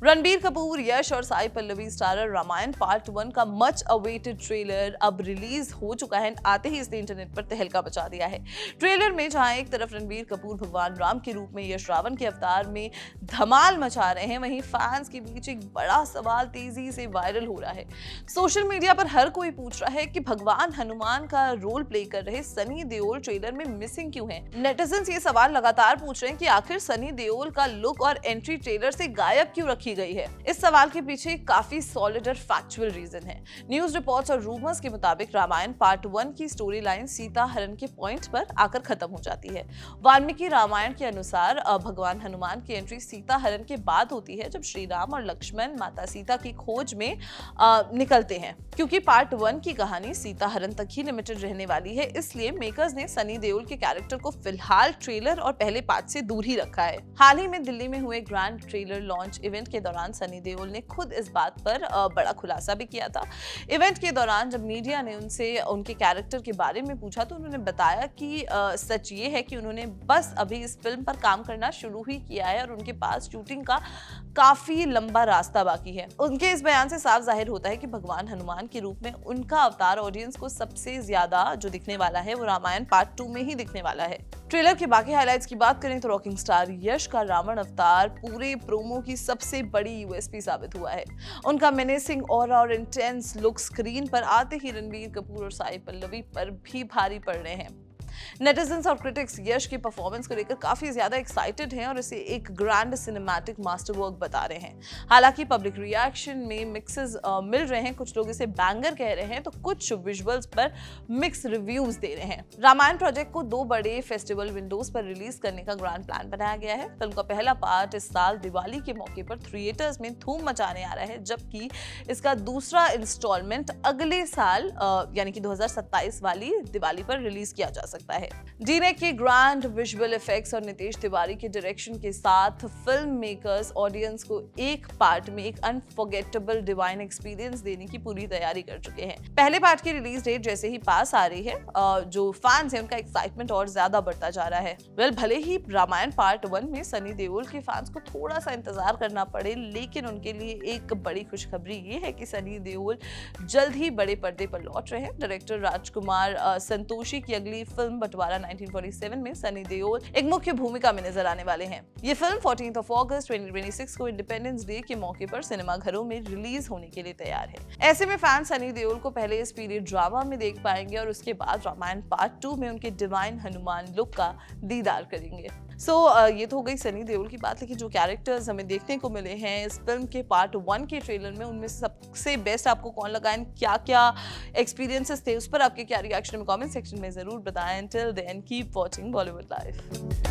रणबीर कपूर, यश और Sai Pallavi starrer Ramayan part 1 का much awaited trailer अब रिलीज हो चुका है। आते ही इसने इंटरनेट पर तहलका मचा दिया है। ट्रेलर में जहां एक तरफ रणबीर कपूर भगवान राम के रूप में यश रावण के अवतार में धमाल मचा रहे हैं, वहीं फैंस के बीच एक बड़ा सवाल तेजी से वायरल हो रहा है। सोशल मीडिया पर हर कोई पूछ रहा है कि भगवान हनुमान का रोल प्ले कर रहे सनी देओल ट्रेलर में मिसिंग क्यों हैं? नेटिजन्स ये सवाल लगातार पूछ रहे हैं कि आखिर सनी देओल का लुक और एंट्री ट्रेलर से गायब क्यों रखी गई है। इस सवाल के पीछे काफी सॉलिड और फैक्चुअल रीजन है। न्यूज रिपोर्ट्स और रूमर्स के मुताबिक रामायण पार्ट 1 की स्टोरी लाइन सीता हरण के पॉइंट पर आकर खत्म हो जाती है। वाल्मीकि रामायण के अनुसार भगवान हनुमान की एंट्री सीता हरण के बाद होती है, जब श्री राम और लक्ष्मण माता सीता की खोज में निकलते हैं। क्योंकि पार्ट 1 की कहानी सीता हरण तक ही लिमिटेड रहने वाली है, इसलिए मेकर्स ने सनी देओल के कैरेक्टर को फिलहाल ट्रेलर और पहले पार्ट से दूर ही रखा है। हाल ही में दिल्ली में हुए ग्रैंड ट्रेलर लॉन्च इवेंट के दौरान सनी देओल ने खुद इस बात पर बड़ा खुलासा भी किया था। इवेंट के दौरान जब मीडिया ने उनसे उनके कैरेक्टर के बारे में पूछा तो उन्होंने बताया कि सच ये है कि उन्होंने बस अभी इस फिल्म पर काम करना शुरू ही किया है और उनके पास शूटिंग का काफी लंबा रास्ता बाकी है। उनके इस बयान से साफ जाहिर होता है कि भगवान हनुमान के रूप में उनका अवतार ऑडियंस को सबसे ज्यादा जो दिखने वाला है वो रामायण पार्ट 2 में ही दिखने वाला है। ट्रेलर के बाकी हाइलाइट्स की बात करें तो रॉकिंग स्टार यश का रावण अवतार पूरे प्रोमो की सबसे बड़ी यूएसपी साबित हुआ है। उनका मेनेसिंग ऑरा और इंटेंस लुक स्क्रीन पर आते ही रणबीर कपूर और साई पल्लवी पर भी भारी पड़ रहे हैं। नेटिजन्स और क्रिटिक्स यश की परफॉर्मेंस को लेकर काफी ज्यादा एक्साइटेड हैं और इसे एक ग्रैंड सिनेमैटिक मास्टरवर्क बता रहे हैं। हालांकि पब्लिक रिएक्शन में मिक्सेस मिल रहे हैं, कुछ लोग इसे बैंगर कह रहे हैं तो कुछ विजुअल्स पर मिक्स रिव्यूज दे रहे हैं। रामायण प्रोजेक्ट को 2 बड़े फेस्टिवल विंडोज पर रिलीज करने का ग्रैंड प्लान बनाया गया है। फिल्म का पहला पार्ट इस साल दिवाली के मौके पर थिएटर्स में धूम मचाने आ रहा है, जबकि इसका दूसरा इंस्टॉलमेंट अगले साल यानी कि 2027 वाली दिवाली पर रिलीज किया जा सकता है। डीने के ग्रैंड विजुअल इफेक्ट्स और नितेश तिवारी के डायरेक्शन के साथ फिल्म मेकर्स ऑडियंस को एक पार्ट में एक अनफॉरगेटेबल डिवाइन एक्सपीरियंस देने की पूरी तैयारी कर चुके हैं। पहले पार्ट की रिलीज डेट जैसे ही पास आ रही है, जो फैंस हैं उनका एक्साइटमेंट और ज्यादा बढ़ता जा रहा है। भले ही रामायण पार्ट 1 में सनी देओल के फैंस को थोड़ा सा इंतजार करना पड़े, लेकिन उनके लिए एक बड़ी खुशखबरी ये है कि सनी देओल जल्द ही बड़े पर्दे पर लौट रहे हैं। डायरेक्टर राजकुमार संतोषी की अगली फिल्म बंटवारा 1947 में सनी देओल एक मुख्य भूमिका में नजर आने वाले हैं। ये फिल्म 14 अगस्त 2026 को इंडिपेंडेंस डे के मौके पर सिनेमाघरों में रिलीज होने के लिए तैयार है। ऐसे में फैंस सनी देओल को पहले इस पीरियड ड्रामा में देख पाएंगे और उसके बाद रामायण पार्ट 2 में उनके डिवाइन हनुमान लुक का दीदार करेंगे। ये तो हो गई सनी देओल की बात, लेकिन जो कैरेक्टर्स हमें देखने को मिले हैं इस फिल्म के पार्ट 1 के ट्रेलर में, उनमें से सबसे बेस्ट आपको कौन लगा एंड क्या-क्या एक्सपीरियंसेस थे, उस पर आपके क्या रिएक्शन में कमेंट सेक्शन में जरूर बताएं। Till then keep watching Bollywood live.